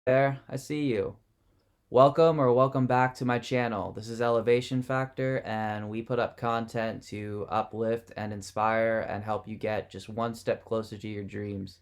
There, I see you. Welcome back to my channel. This is Elevation Factor, and we put up content to uplift and inspire and help you get just one step closer to your dreams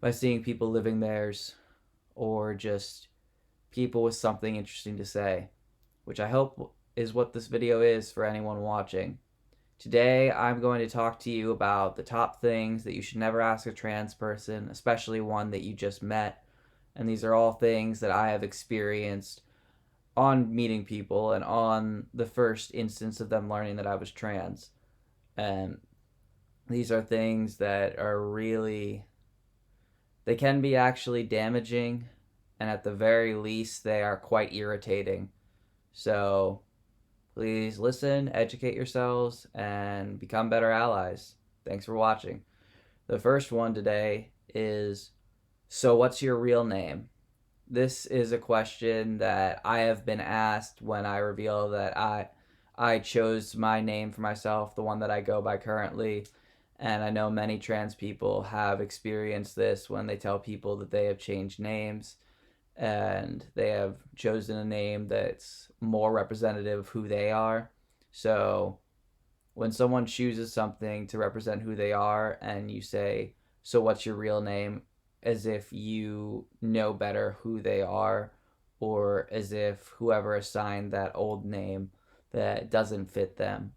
by seeing people living theirs or just people with something interesting to say, which I hope is what this video is for anyone watching. Today, I'm going to talk to you about the top things that you should never ask a trans person, especially one that you just met. And these are all things that I have experienced on meeting people and on the first instance of them learning that I was trans. And these are things that are really, they can be actually damaging, and at the very least, they are quite irritating. So please listen, educate yourselves, and become better allies. Thanks for watching. The first one today is, so what's your real name? This is a question that I have been asked when I reveal that I chose my name for myself, the one that I go by currently. And I know many trans people have experienced this when they tell people that they have changed names and they have chosen a name that's more representative of who they are. So when someone chooses something to represent who they are and you say, so what's your real name? As if you know better who they are, or as if whoever assigned that old name that doesn't fit them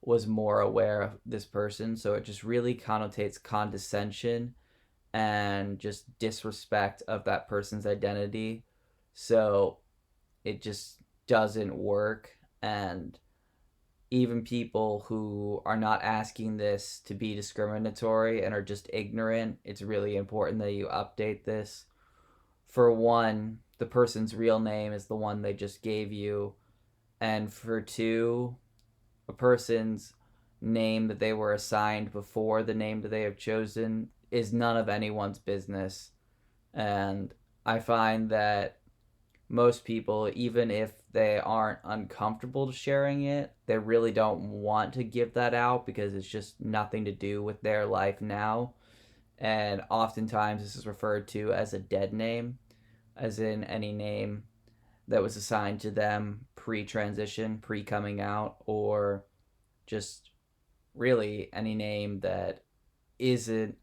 was more aware of this person. So it just really connotates condescension and just disrespect of that person's identity. So it just doesn't work. And even people who are not asking this to be discriminatory and are just ignorant, it's really important that you update this. For one, the person's real name is the one they just gave you. And for two, a person's name that they were assigned before the name that they have chosen is none of anyone's business. And I find that most people, even if they aren't uncomfortable sharing it, they really don't want to give that out because it's just nothing to do with their life now. And oftentimes, this is referred to as a dead name, as in any name that was assigned to them pre transition, pre coming out, or just really any name that isn't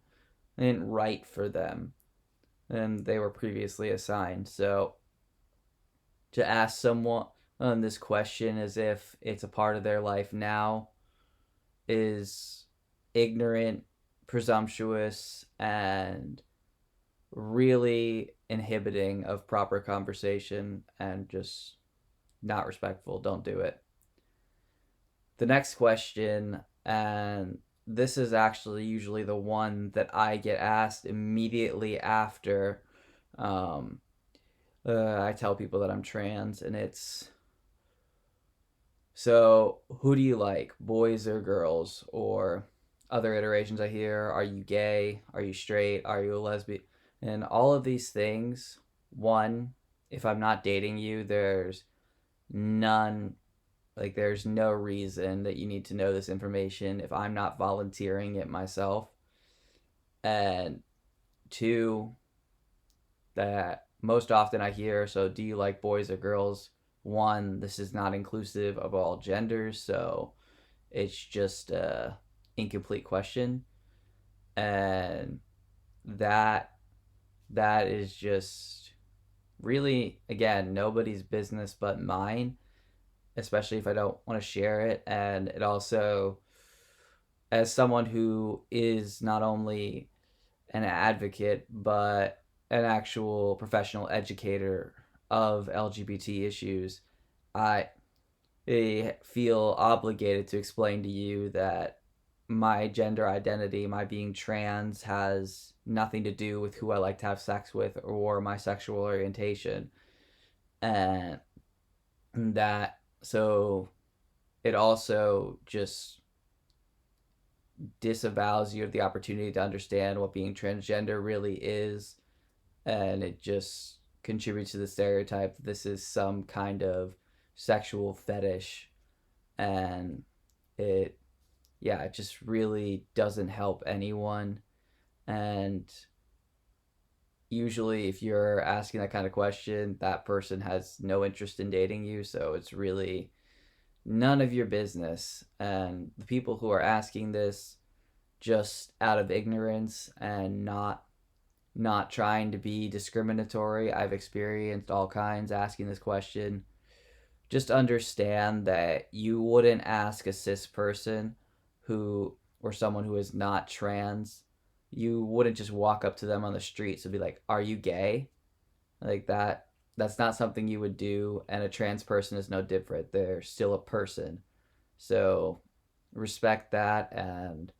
right for them and they were previously assigned. So to ask someone this question as if it's a part of their life now is ignorant, presumptuous, and really inhibiting of proper conversation and just not respectful. Don't do it. The next question, and this is actually usually the one that I get asked immediately after I tell people that I'm trans, and it's, so who do you like, boys or girls? Or other iterations I hear, are you gay? Are you straight? Are you a lesbian? And all of these things, one, if I'm not dating you, none, there's no reason that you need to know this information if I'm not volunteering it myself. And two, that most often I hear, so do you like boys or girls? One, this is not inclusive of all genders, so it's just a incomplete question. And that that is just really, again, nobody's business but mine, especially if I don't want to share it. And it also, as someone who is not only an advocate but an actual professional educator of LGBT issues, I feel obligated to explain to you that my gender identity, my being trans, has nothing to do with who I like to have sex with or my sexual orientation. And that, so it also just disavows you of the opportunity to understand what being transgender really is. And it just contributes to the stereotype that this is some kind of sexual fetish. And it, yeah, it just really doesn't help anyone. And usually if you're asking that kind of question, that person has no interest in dating you, so it's really none of your business. And the people who are asking this just out of ignorance and not trying to be discriminatory. I've experienced all kinds asking this question. Just understand that you wouldn't ask a cis person who or someone who is not trans, you wouldn't just walk up to them on the streets and be like, "Are you gay?" Like that's not something you would do, and a trans person is no different. They're still a person. So respect that and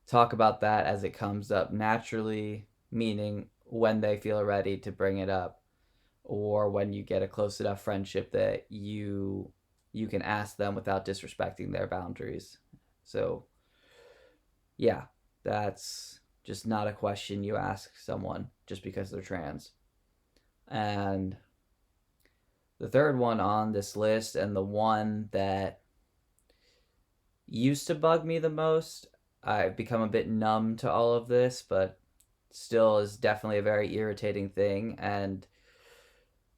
talk about that as it comes up naturally, meaning when they feel ready to bring it up or when you get a close enough friendship that you can ask them without disrespecting their boundaries. So, yeah, that's just not a question you ask someone just because they're trans. And the third one on this list, and the one that used to bug me the most, I've become a bit numb to all of this, but still is definitely a very irritating thing. And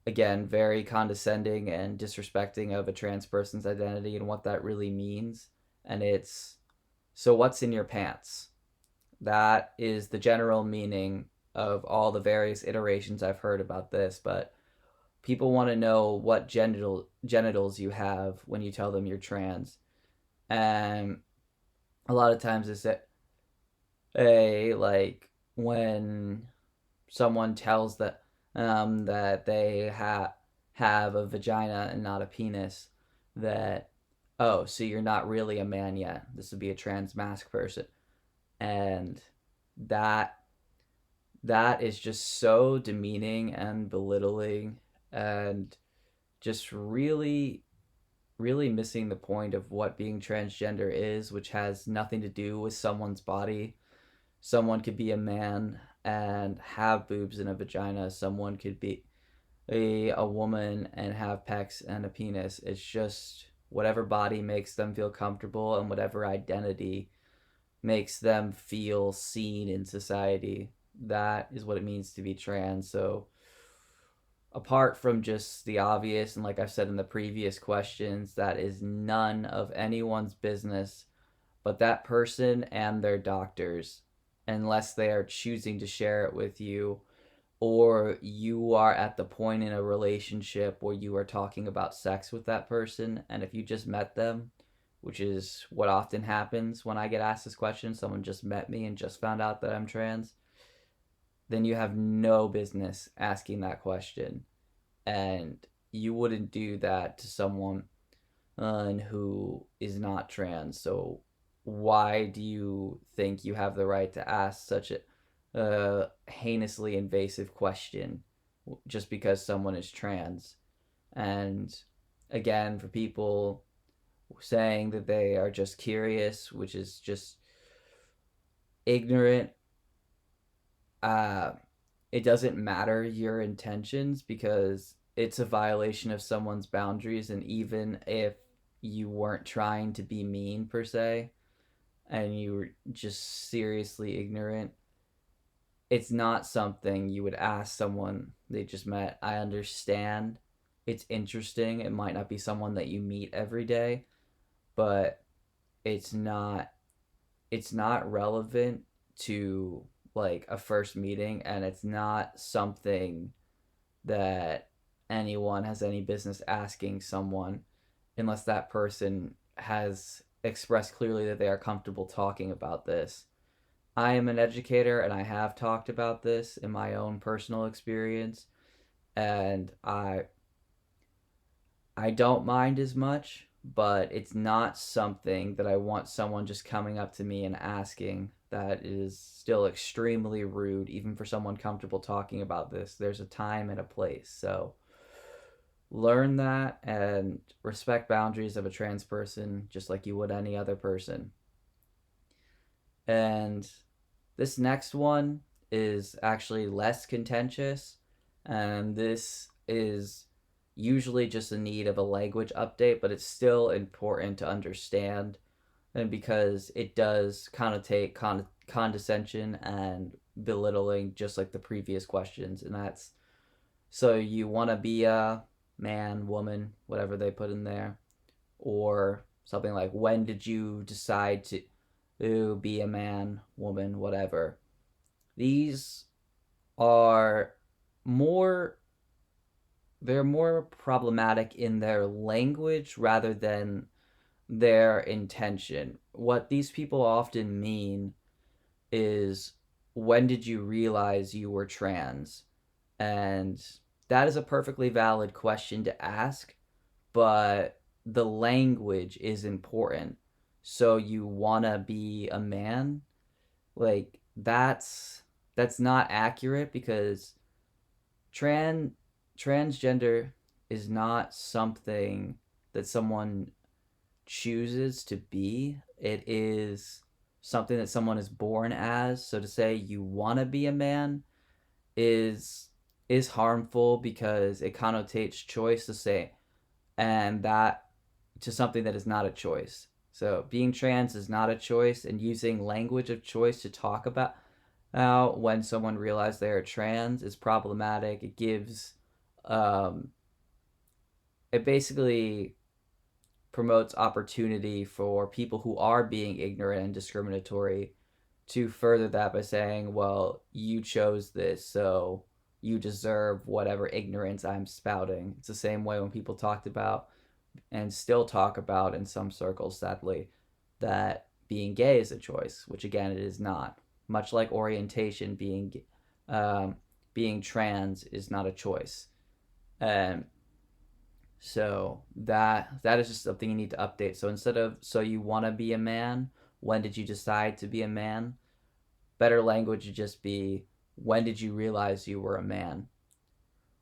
again, very condescending and disrespecting of a trans person's identity and what that really means. And it's, so what's in your pants? That is the general meaning of all the various iterations I've heard about this, but people want to know what genitals you have when you tell them you're trans. And a lot of times it's like when someone tells that they have a vagina and not a penis, that, oh, so you're not really a man yet. This would be a trans mask person. And that that is just so demeaning and belittling and just really missing the point of what being transgender is, which has nothing to do with someone's body. Someone could be a man and have boobs and a vagina. Someone could be a woman and have pecs and a penis. It's just whatever body makes them feel comfortable and whatever identity makes them feel seen in society. That is what it means to be trans. So, apart from just the obvious, and like I've said in the previous questions, that is none of anyone's business but that person and their doctors, unless they are choosing to share it with you, or you are at the point in a relationship where you are talking about sex with that person. And if you just met them, which is what often happens when I get asked this question, someone just met me and just found out that I'm trans, then you have no business asking that question. And you wouldn't do that to someone who is not trans. So why do you think you have the right to ask such a heinously invasive question just because someone is trans? And again, for people saying that they are just curious, which is just ignorant, uh, it doesn't matter your intentions because it's a violation of someone's boundaries. And even if you weren't trying to be mean per se and you were just seriously ignorant, it's not something you would ask someone they just met. I understand it's interesting. It might not be someone that you meet every day, but it's not it's not relevant to like a first meeting, and it's not something that anyone has any business asking someone unless that person has expressed clearly that they are comfortable talking about this. I am an educator and I have talked about this in my own personal experience, and I don't mind as much, but it's not something that I want someone just coming up to me and asking. That is still extremely rude, even for someone comfortable talking about this. There's a time and a place. So learn that and respect boundaries of a trans person just like you would any other person. And this next one is actually less contentious, and this is usually just a need of a language update, but it's still important to understand, and because it does connotate condescension and belittling, just like the previous questions. And that's, so you want to be a man, woman, whatever they put in there, or something like, when did you decide to be a man, woman, whatever. These are more, they're more problematic in their language rather than their intention. What these people often mean is, when did you realize you were trans? And that is a perfectly valid question to ask, but the language is important. So you want to be a man? Like, that's not accurate, because trans transgender is not something that someone chooses to be. It is something that someone is born as. So to say you want to be a man is is harmful, because it connotates choice to say, and that, to something that is not a choice. So being trans is not a choice, and using language of choice to talk about when someone realizes they are trans is problematic. It gives, um, it basically promotes opportunity for people who are being ignorant and discriminatory to further that by saying, well, you chose this, so you deserve whatever ignorance I'm spouting. It's the same way when people talked about, and still talk about in some circles, sadly, that being gay is a choice, which again it is not. Much like orientation, um, being trans is not a choice. And so that is just something you need to update. So instead of, so you want to be a man, when did you decide to be a man? Better language would just be, when did you realize you were a man?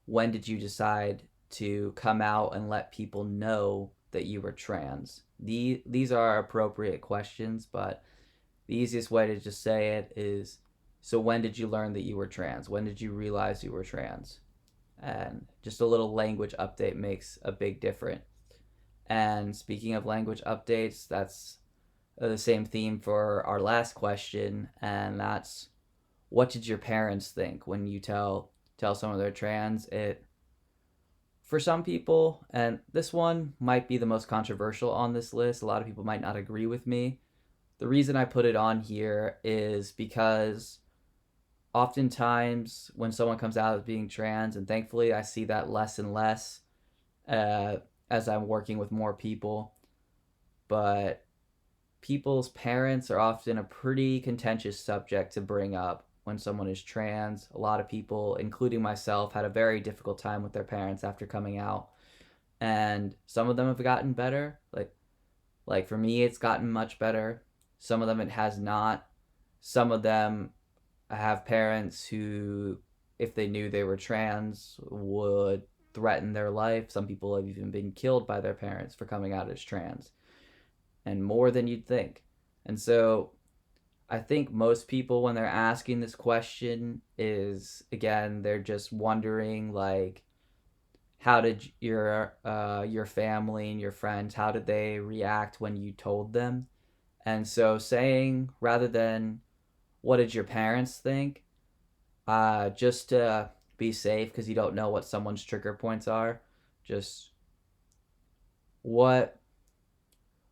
When did you decide to come out and let people know that you were trans? These are appropriate questions, but the easiest way to just say it is, so when did you learn that you were trans? When did you realize you were trans? And just a little language update makes a big difference. And speaking of language updates, that's the same theme for our last question, and that's, what did your parents think when you tell someone they're trans? It, for some people, and this one might be the most controversial on this list, a lot of people might not agree with me. The reason I put it on here is because oftentimes when someone comes out as being trans, and thankfully I see that less and less uh, as I'm working with more people, but people's parents are often a pretty contentious subject to bring up when someone is trans. A lot of people, including myself, had a very difficult time with their parents after coming out, and some of them have gotten better. Like for me, it's gotten much better. Some of them it has not. Some of them have parents who, if they knew they were trans, would threaten their life. Some people have even been killed by their parents for coming out as trans, and more than you'd think. And so I think most people, when they're asking this question, is, again, they're just wondering, like, how did your family and your friends, how did they react when you told them? And so saying, rather than what did your parents think, just to be safe, because you don't know what someone's trigger points are, just what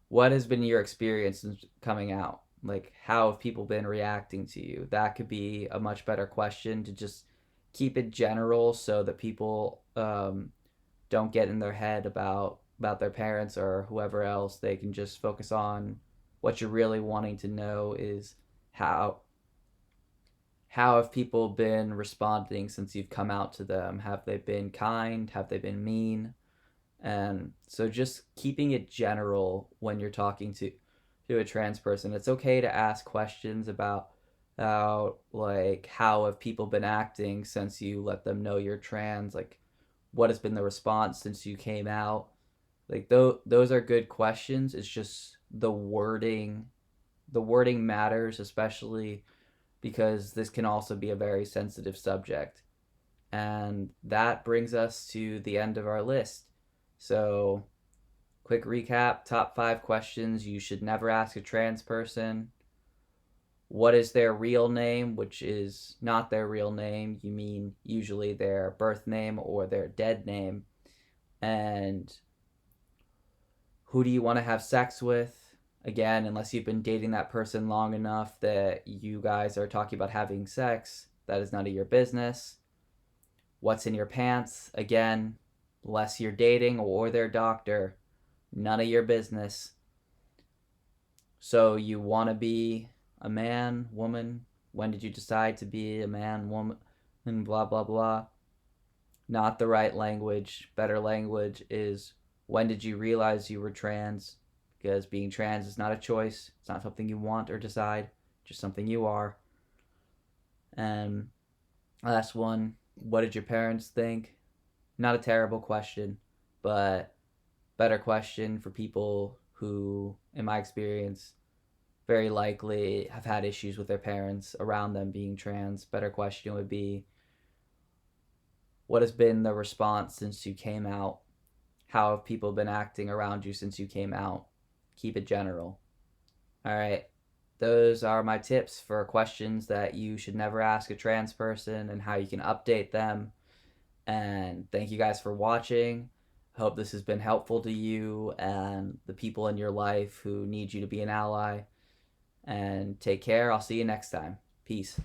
what has been your experience since coming out? Like, how have people been reacting to you? That could be a much better question to just keep it general, so that people don't get in their head about their parents or whoever else. They can just focus on what you're really wanting to know is, how how have people been responding since you've come out to them? Have they been kind? Have they been mean? And so just keeping it general when you're talking to a trans person. It's okay to ask questions about like, how have people been acting since you let them know you're trans? Like, what has been the response since you came out? Like, those are good questions. It's just the wording matters, especially because this can also be a very sensitive subject. And that brings us to the end of our list. So, quick recap, top 5 questions you should never ask a trans person. What is their real name, which is not their real name. You mean usually their birth name or their dead name. And who do you want to have sex with? Again, unless you've been dating that person long enough that you guys are talking about having sex, that is none of your business. What's in your pants? Again, unless you're dating or their doctor, none of your business. So you want to be a man, woman? When did you decide to be a man, woman? And blah, blah, blah. Not the right language. Better language is when did you realize you were trans? Because being trans is not a choice. It's not something you want or decide, just something you are. And last one, what did your parents think? Not a terrible question, but better question for people who, in my experience, very likely have had issues with their parents around them being trans. Better question would be, what has been the response since you came out? How have people been acting around you since you came out? Keep it general. All right. Those are my tips for questions that you should never ask a trans person and how you can update them. And thank you guys for watching. I hope this has been helpful to you and the people in your life who need you to be an ally. And take care. I'll see you next time. Peace.